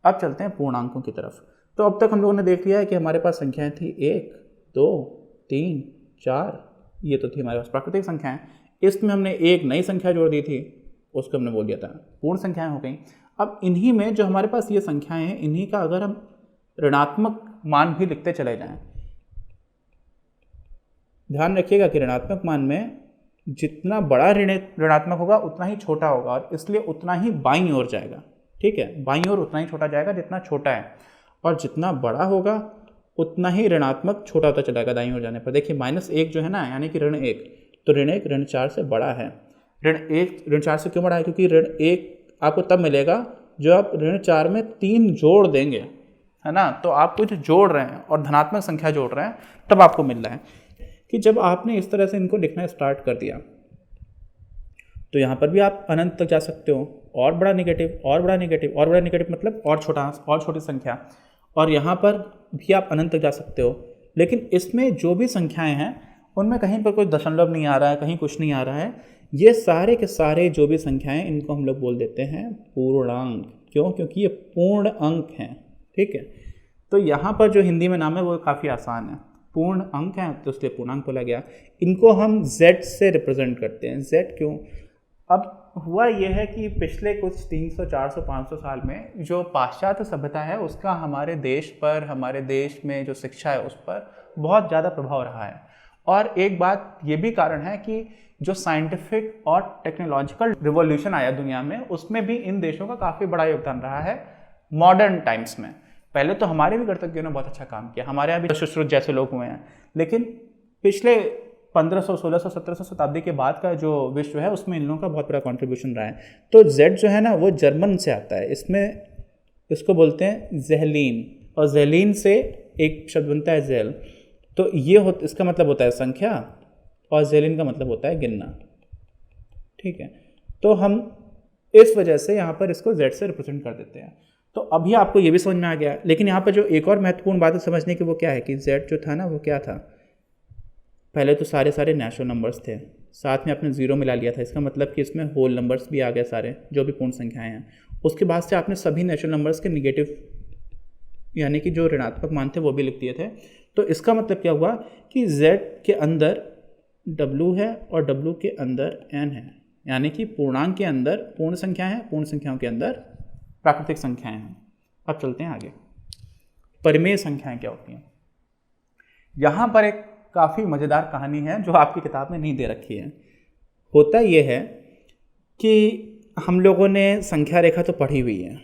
अब चलते हैं पूर्णांकों की तरफ। तो अब तक हम लोगों ने देख लिया है कि हमारे पास संख्याएं थी 1, 2, 3, 4, ये तो थी हमारे पास प्राकृतिक संख्याएं। इसमें हमने एक नई संख्या जोड़ दी थी, उसको हमने बोल दिया था पूर्ण संख्याएं हो गई। अब इन्हीं में जो हमारे पास ये संख्याएं हैं, इन्हीं का अगर हम ऋणात्मक मान भी लिखते चले जाएं, ध्यान रखिएगा कि ऋणात्मक मान में जितना बड़ा ऋणात्मक होगा उतना ही छोटा होगा, और इसलिए उतना ही बाईं ओर जाएगा। ठीक है, बाईं ओर उतना ही छोटा जाएगा जितना छोटा है, और जितना बड़ा होगा उतना ही ऋणात्मक छोटा होता चलेगा दाईं ओर जाने पर। देखिए -1 जो है ना, यानी कि ऋण 1, तो ऋण 1 ऋण 4 से बड़ा है। ऋण 1 ऋण 4 से क्यों बड़ा है? क्योंकि ऋण 1 आपको तब मिलेगा जो आप ऋण 4 में 3 जोड़ देंगे, है ना। तो आप कुछ जोड़ रहे हैं और धनात्मक संख्या जोड़ रहे हैं, तब आपको मिल रहा है। कि जब आपने इस तरह से इनको लिखना स्टार्ट कर दिया, तो यहाँ पर भी आप अनंत तक जा सकते हो, और बड़ा नेगेटिव, और बड़ा नेगेटिव, और बड़ा नेगेटिव मतलब और छोटा, और छोटी संख्या, और यहाँ पर भी आप अनंत तक जा सकते हो। लेकिन इसमें जो भी संख्याएं हैं उनमें कहीं पर कोई दशमलव नहीं आ रहा है, कहीं कुछ नहीं आ रहा है। ये सारे के सारे जो भी संख्याएं, इनको हम लोग बोल देते हैं पूर्णांक। क्यों? क्योंकि ये पूर्ण अंक हैं। ठीक है, तो यहाँ पर जो हिंदी में नाम है वो काफ़ी आसान है, पूर्ण अंक हैं, तो इसलिए पूर्णांक बोला गया। इनको हम z से रिप्रेजेंट करते हैं। z क्यों? अब हुआ यह है कि पिछले कुछ 300, 400, 500 साल में जो पाश्चात्य सभ्यता है उसका हमारे देश पर, हमारे देश में जो शिक्षा है उस पर बहुत ज़्यादा प्रभाव रहा है। और एक बात ये भी कारण है कि जो साइंटिफिक और टेक्नोलॉजिकल रिवॉल्यूशन आया दुनिया में, उसमें भी इन देशों का काफ़ी बड़ा योगदान रहा है मॉडर्न टाइम्स में। पहले तो हमारे भी गणतज्ञों ने बहुत अच्छा काम किया, हमारे यहाँ भी सुश्रुत जैसे लोग हुए हैं, लेकिन पिछले 1500, 1600, 1700 शताब्दी के बाद का जो विश्व है उसमें इन लोगों का बहुत बड़ा कंट्रीब्यूशन रहा है। तो Z जो है ना वो जर्मन से आता है, इसमें इसको बोलते हैं ज़ेहलीन, और ज़ेहलीन से एक शब्द बनता है ज़ेल। तो ये इसका मतलब होता है संख्या, और ज़ेहलीन का मतलब होता है गिनना। ठीक है, तो हम इस वजह से यहाँ पर इसको Z से रिप्रेजेंट कर देते हैं। तो अभी आपको ये भी समझ में आ गया, लेकिन यहाँ पर जो एक और महत्वपूर्ण बात है समझने की वो क्या है कि Z जो था ना वो क्या था, पहले तो सारे नेचुरल नंबर्स थे, साथ में आपने जीरो मिला लिया था, इसका मतलब कि इसमें होल नंबर्स भी आ गए सारे जो भी पूर्ण संख्याएं हैं। उसके बाद से आपने सभी नेचुरल नंबर्स के निगेटिव यानी कि जो ऋणात्मक मान थे वो भी लिख दिए थे। तो इसका मतलब क्या हुआ कि Z के अंदर W है और W के अंदर N है, यानी कि पूर्णांक के अंदर पूर्ण संख्याएं हैं, पूर्ण संख्याओं के अंदर प्राकृतिक संख्याएं हैं। अब चलते हैं आगे, परिमेय संख्याएं क्या होती हैं। यहाँ पर एक काफ़ी मज़ेदार कहानी है जो आपकी किताब में नहीं दे रखी है। होता यह है कि हम लोगों ने संख्या रेखा तो पढ़ी हुई है,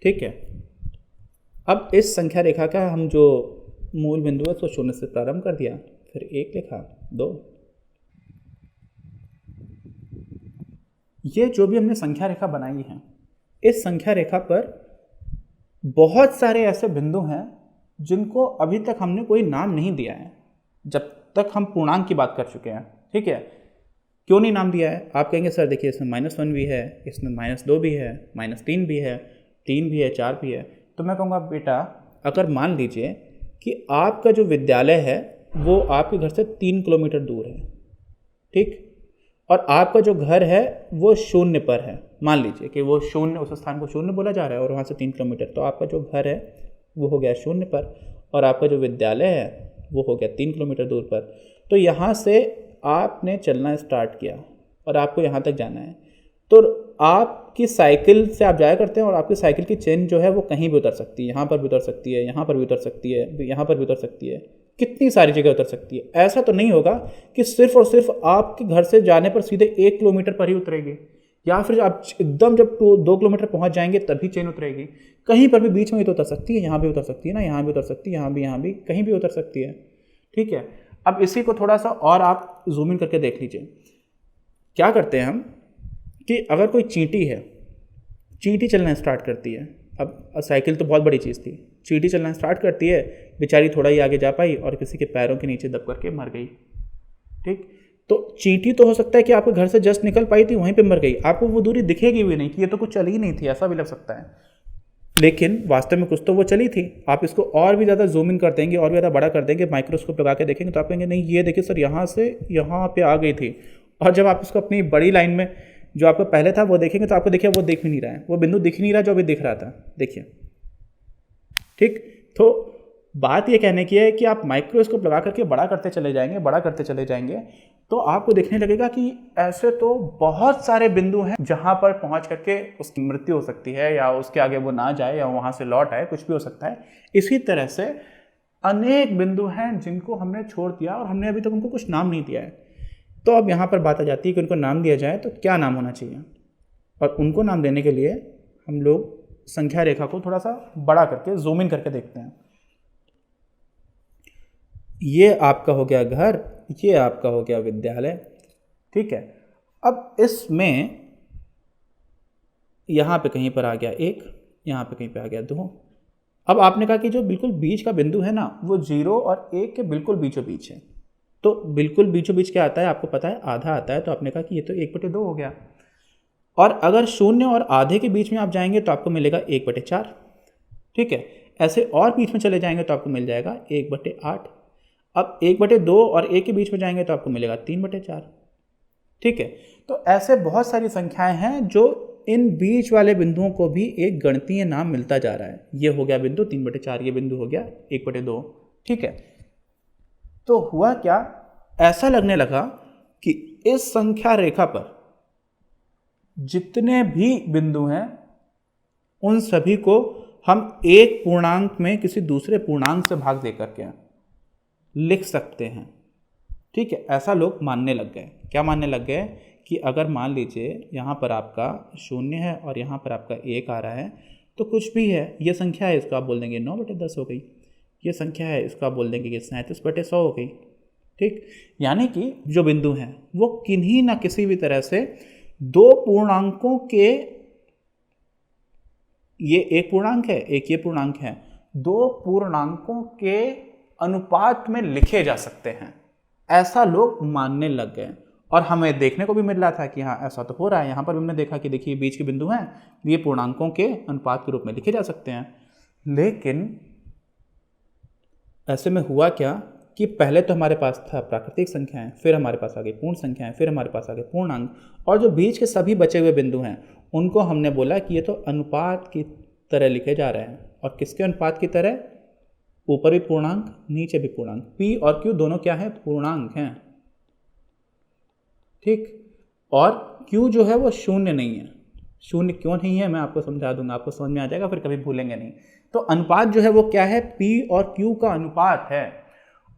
ठीक है। अब इस संख्या रेखा का हम जो मूल बिंदु है उसको शून्य से प्रारंभ कर दिया, फिर 1 लिखा, 2। ये जो भी हमने संख्या रेखा बनाई है, इस संख्या रेखा पर बहुत सारे ऐसे बिंदु हैं जिनको अभी तक हमने कोई नाम नहीं दिया है, जब तक हम पूर्णांक की बात कर चुके हैं। ठीक है, क्यों नहीं नाम दिया है? आप कहेंगे सर देखिए इसमें -1 भी है, इसमें -2 भी है, -3 भी है, 3 भी है, 4 भी है। तो मैं कहूँगा बेटा अगर मान लीजिए कि आपका जो विद्यालय है वो आपके घर से 3 किलोमीटर दूर है, ठीक, और आपका जो घर है वो 0 पर है, मान लीजिए कि वो 0 उस स्थान को 0 बोला जा रहा है और वहाँ से 3 किलोमीटर, तो आपका जो घर है वो हो गया 0 पर और आपका जो विद्यालय है वो हो गया 3 किलोमीटर दूर पर। तो यहाँ से आपने चलना स्टार्ट किया और आपको यहाँ तक जाना है, तो आपकी साइकिल से आप जाया करते हैं और आपकी साइकिल की चेन जो है वो कहीं भी उतर सकती है, यहाँ पर भी उतर सकती है, यहाँ पर भी उतर सकती है, यहाँ पर भी उतर सकती है, कितनी सारी जगह उतर सकती है। ऐसा तो नहीं होगा कि सिर्फ और सिर्फ आपके घर से जाने पर सीधे 1 किलोमीटर पर ही उतरेगी, या फिर आप एकदम जब 2 किलोमीटर पहुंच जाएंगे तभी चेन उतरेगी। कहीं पर भी बीच में ही तो उतर सकती है, यहाँ भी उतर सकती है ना, यहाँ भी उतर सकती है, यहाँ भी कहीं भी उतर सकती है। ठीक है, अब इसी को थोड़ा सा और आप जूम इन करके देख लीजिए। क्या करते हैं हम कि अगर कोई चींटी है, चींटी चलना स्टार्ट करती है, अब साइकिल तो बहुत बड़ी चीज़ थी, चींटी चलना स्टार्ट करती है, बेचारी थोड़ा ही आगे जा पाई और किसी के पैरों के नीचे दब करके मर गई। ठीक, तो चींटी तो हो सकता है कि आपके घर से जस्ट निकल पाई थी, वहीं पे मर गई, आपको वो दूरी दिखेगी भी नहीं कि ये तो कुछ चली ही नहीं थी, ऐसा भी लग सकता है, लेकिन वास्तव में कुछ तो वो चली थी। आप इसको और भी ज़्यादा जूम इन कर देंगे और भी ज़्यादा बड़ा कर देंगे, माइक्रोस्कोप लगा के देखेंगे तो आप कहेंगे नहीं ये देखिए सर यहाँ से यहाँ पे आ गई थी। और जब आप इसको अपनी बड़ी लाइन में जो आपका पहले था वो देखेंगे तो आपको देखिए वो दिख भी नहीं रहा है, वो बिंदु दिख नहीं रहा जो अभी दिख रहा था। देखिए ठीक, तो बात ये कहने की है कि आप माइक्रोस्कोप लगा करके बड़ा करते चले जाएंगे तो आपको देखने लगेगा कि ऐसे तो बहुत सारे बिंदु हैं जहां पर पहुंच करके उसकी मृत्यु हो सकती है, या उसके आगे वो ना जाए, या वहां से लौट आए, कुछ भी हो सकता है। इसी तरह से अनेक बिंदु हैं जिनको हमने छोड़ दिया और हमने अभी तक उनको कुछ नाम नहीं दिया है। तो अब यहाँ पर बात आ जाती है कि उनको नाम दिया जाए तो क्या नाम होना चाहिए, और उनको नाम देने के लिए हम लोग संख्या रेखा को थोड़ा सा बड़ा करके जूम इन करके देखते हैं। ये आपका हो गया घर, ये आपका हो गया विद्यालय, ठीक है। अब इसमें यहाँ पे कहीं पर आ गया 1, यहाँ पे कहीं पे आ गया 2। अब आपने कहा कि जो बिल्कुल बीच का बिंदु है ना, वो 0 और 1 के बिल्कुल बीचों बीच है। तो बिल्कुल बीचों बीच क्या आता है आपको पता है, आधा आता है। तो आपने कहा कि ये तो 1/2 हो गया। और अगर 0 और आधे के बीच में आप जाएंगे तो आपको मिलेगा 1/4, ठीक है। ऐसे और बीच में चले जाएंगे तो आपको मिल जाएगा 1/8। अब 1/2 और 1 के बीच में जाएंगे तो आपको मिलेगा 3/4, ठीक है। तो ऐसे बहुत सारी संख्याएं हैं जो इन बीच वाले बिंदुओं को भी एक गणितीय नाम मिलता जा रहा है। ये हो गया बिंदु 3/4, ये बिंदु हो गया 1/2, ठीक है। तो हुआ क्या, ऐसा लगने लगा कि इस संख्या रेखा पर जितने भी बिंदु हैं उन सभी को हम एक पूर्णांक में किसी दूसरे पूर्णांक से भाग दे करके लिख सकते हैं, ठीक है। ऐसा लोग मानने लग गए। क्या मानने लग गए कि अगर मान लीजिए यहाँ पर आपका 0 है और यहाँ पर आपका 1 आ रहा है, तो कुछ भी है, ये संख्या है, इसको आप बोल देंगे 9/10 हो गई। ये संख्या है, इसको आप बोल देंगे कि 37/100 हो गई, ठीक। यानी कि जो बिंदु हैं वो किन्हीं ना किसी भी तरह से दो पूर्णांकों के, ये एक पूर्णांक है, एक ये पूर्णांक है, दो पूर्णांकों के अनुपात में लिखे जा सकते हैं। ऐसा लोग मानने लग गए और हमें देखने को भी मिल रहा था कि हाँ ऐसा तो हो रहा है। यहाँ पर हमने देखा कि देखिए बीच के बिंदु हैं, ये पूर्णांकों के अनुपात के रूप में लिखे जा सकते हैं। लेकिन ऐसे में हुआ क्या कि पहले तो हमारे पास था प्राकृतिक संख्याएं, फिर हमारे पास आ गई पूर्ण संख्याएं, फिर हमारे पास आ गए पूर्णांक, और जो बीच के सभी बचे हुए बिंदु हैं उनको हमने बोला कि ये तो अनुपात की तरह लिखे जा रहे हैं। और किसके अनुपात की तरह, ऊपर भी पूर्णांक नीचे भी पूर्णांक, P और Q दोनों क्या है, पूर्णांक हैं, ठीक। और Q जो है वो 0 नहीं है। 0 क्यों नहीं है मैं आपको समझा दूंगा, आपको समझ में आ जाएगा, फिर कभी भूलेंगे नहीं। तो अनुपात जो है वो क्या है, P और Q का अनुपात है,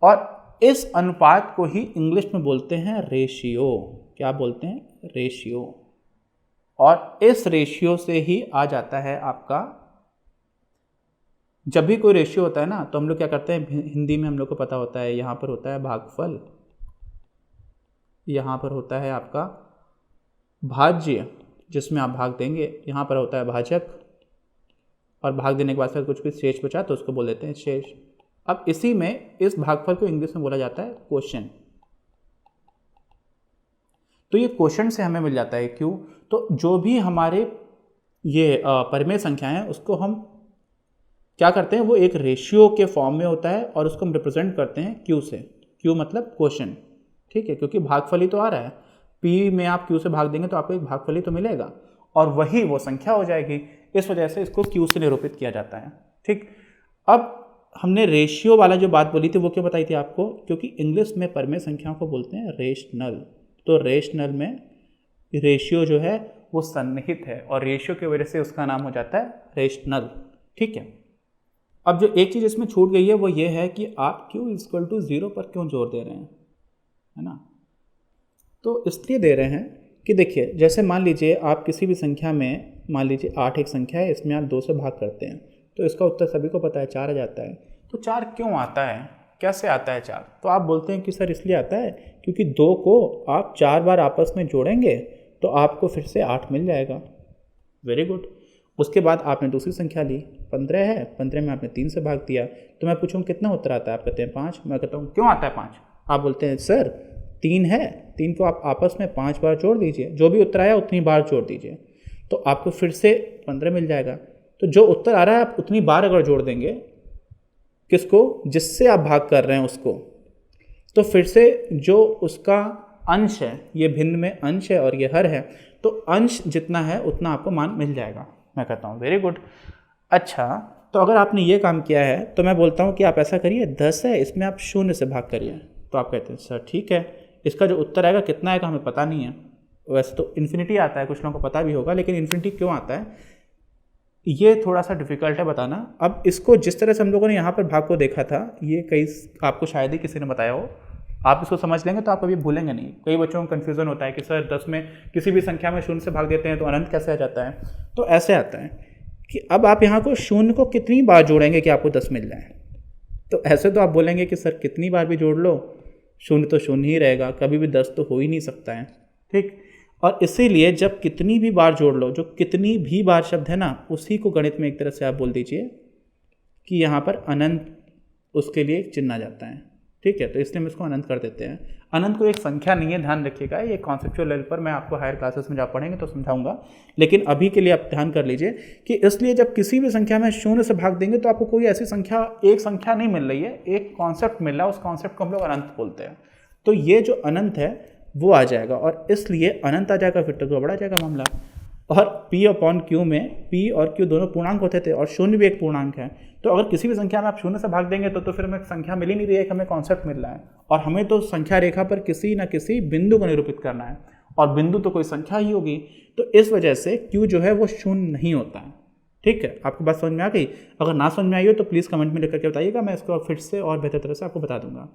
और इस अनुपात को ही इंग्लिश में बोलते हैं रेशियो। क्या बोलते हैं, रेशियो। और इस रेशियो से ही आ जाता है आपका, जब भी कोई रेशियो होता है ना तो हम लोग क्या करते हैं, हिंदी में हम लोग को पता होता है, यहाँ पर होता है भागफल, यहाँ पर होता है आपका भाज्य जिसमें आप भाग देंगे, यहाँ पर होता है भाजक, और भाग देने के बाद फिर कुछ भी शेष बचा तो उसको बोल देते हैं शेष। अब इसी में इस भागफल को इंग्लिश में बोला जाता है क्वोशंट। तो ये क्वोशंट से हमें मिल जाता है क्यू। तो जो भी हमारे ये परिमेय संख्या है उसको हम क्या करते हैं, वो एक रेशियो के फॉर्म में होता है और उसको हम रिप्रेजेंट करते हैं क्यू से। क्यू मतलब क्वोशंट, ठीक है, क्योंकि भागफल ही तो आ रहा है। पी में आप क्यू से भाग देंगे तो आपको एक भागफल ही तो मिलेगा और वही वो संख्या हो जाएगी। इस वजह से इसको क्यू से निरूपित किया जाता है, ठीक। अब हमने रेशियो वाला जो बात बोली थी वो क्यों बताई थी आपको, क्योंकि इंग्लिश में परिमेय संख्याओं को बोलते हैं रेशनल। तो रेशनल में रेशियो जो है वो सन्निहित है और रेशियो की वजह से उसका नाम हो जाता है रेशनल, ठीक है। अब जो एक चीज़ इसमें छूट गई है वो ये है कि आप Q = 0 पर क्यों जोर दे रहे हैं, है ना। तो इसलिए दे रहे हैं कि देखिए, जैसे मान लीजिए आप किसी भी संख्या में, मान लीजिए 8 एक संख्या है, इसमें आप 2 से भाग करते हैं तो इसका उत्तर सभी को पता है 4 आ जाता है। तो 4 क्यों आता है, कैसे आता है 4? तो आप बोलते हैं कि सर इसलिए आता है क्योंकि 2 को आप 4 बार आपस में जोड़ेंगे तो आपको फिर से 8 मिल जाएगा। Very good. उसके बाद आपने दूसरी संख्या ली, 15 है, 15 में आपने 3 से भाग दिया, तो मैं पूछूँ कितना उत्तर आता है, आप कहते हैं 5। मैं कहता हूँ क्यों आता है 5? आप बोलते हैं सर 3 है, 3 को आप आपस में 5 बार जोड़ दीजिए, जो भी उत्तर आया उतनी बार जोड़ दीजिए तो आपको फिर से 15 मिल जाएगा। तो जो उत्तर आ रहा है आप उतनी बार अगर जोड़ देंगे, किसको, जिससे आप भाग कर रहे हैं उसको, तो फिर से जो उसका अंश है, ये भिन्न में अंश है और ये हर है, तो अंश जितना है उतना आपको मान मिल जाएगा। मैं कहता हूँ वेरी गुड। अच्छा, तो अगर आपने ये काम किया है तो मैं बोलता हूँ कि आप ऐसा करिए, 10 है इसमें आप 0 से भाग करिए। तो आप कहते हैं सर ठीक है, इसका जो उत्तर आएगा कितना आएगा हमें पता नहीं है। वैसे तो इन्फिनिटी आता है, कुछ लोगों को पता भी होगा, लेकिन इन्फिनिटी क्यों आता है ये थोड़ा सा डिफिकल्ट है बताना। अब इसको जिस तरह से हम लोगों ने यहाँ पर भाग को देखा था, ये कई आपको शायद ही किसी ने बताया हो, आप इसको समझ लेंगे तो आप कभी भूलेंगे नहीं। कई बच्चों को कन्फ्यूज़न होता है कि सर 10 में किसी भी संख्या में 0 से भाग देते हैं तो अनंत कैसे आ जाता है। तो ऐसे आता है कि अब आप यहाँ को 0 को कितनी बार जोड़ेंगे कि आपको 10 मिल जाए। तो ऐसे तो आप बोलेंगे कि सर कितनी बार भी जोड़ लो 0 तो 0 ही रहेगा, कभी भी 10 तो हो ही नहीं सकता है, ठीक। और इसीलिए जब कितनी भी बार जोड़ लो, जो कितनी भी बार शब्द है ना, उसी को गणित में एक तरह से आप बोल दीजिए कि यहाँ पर अनंत उसके लिए चिन्ह आ जाता है, ठीक है। तो इसलिए हम इसको अनंत कर देते हैं। अनंत को एक संख्या नहीं है, ध्यान रखिएगा, ये कॉन्सेप्चुअल लेवल पर मैं आपको हायर क्लासेस में जब पढ़ेंगे तो समझाऊंगा, लेकिन अभी के लिए आप ध्यान कर लीजिए कि इसलिए जब किसी भी संख्या में 0 से भाग देंगे तो आपको कोई ऐसी संख्या, एक संख्या नहीं मिल रही है, एक कॉन्सेप्ट मिल रहा है, उस कॉन्सेप्ट को हम लोग अनंत बोलते हैं। तो ये जो अनंत है वो आ जाएगा, और इसलिए अनंत आ जाएगा, फिर तो बड़ा जाएगा मामला। और P/Q में P और Q दोनों पूर्णांक होते थे और 0 भी एक पूर्णांक है। तो अगर किसी भी संख्या में आप 0 से भाग देंगे तो फिर हमें संख्या मिल ही नहीं रही है, हमें कॉन्सेप्ट मिल रहा है, और हमें तो संख्या रेखा पर किसी न किसी बिंदु को निरूपित करना है, और बिंदु तो कोई संख्या ही होगी। तो इस वजह से Q जो है वो 0 नहीं होता है, ठीक है। आपको बात समझ में आ गई? अगर ना समझ में आई हो तो प्लीज़ कमेंट में लिख करके बताइएगा, मैं इसको फिर से और बेहतर तरह से आपको बता दूंगा।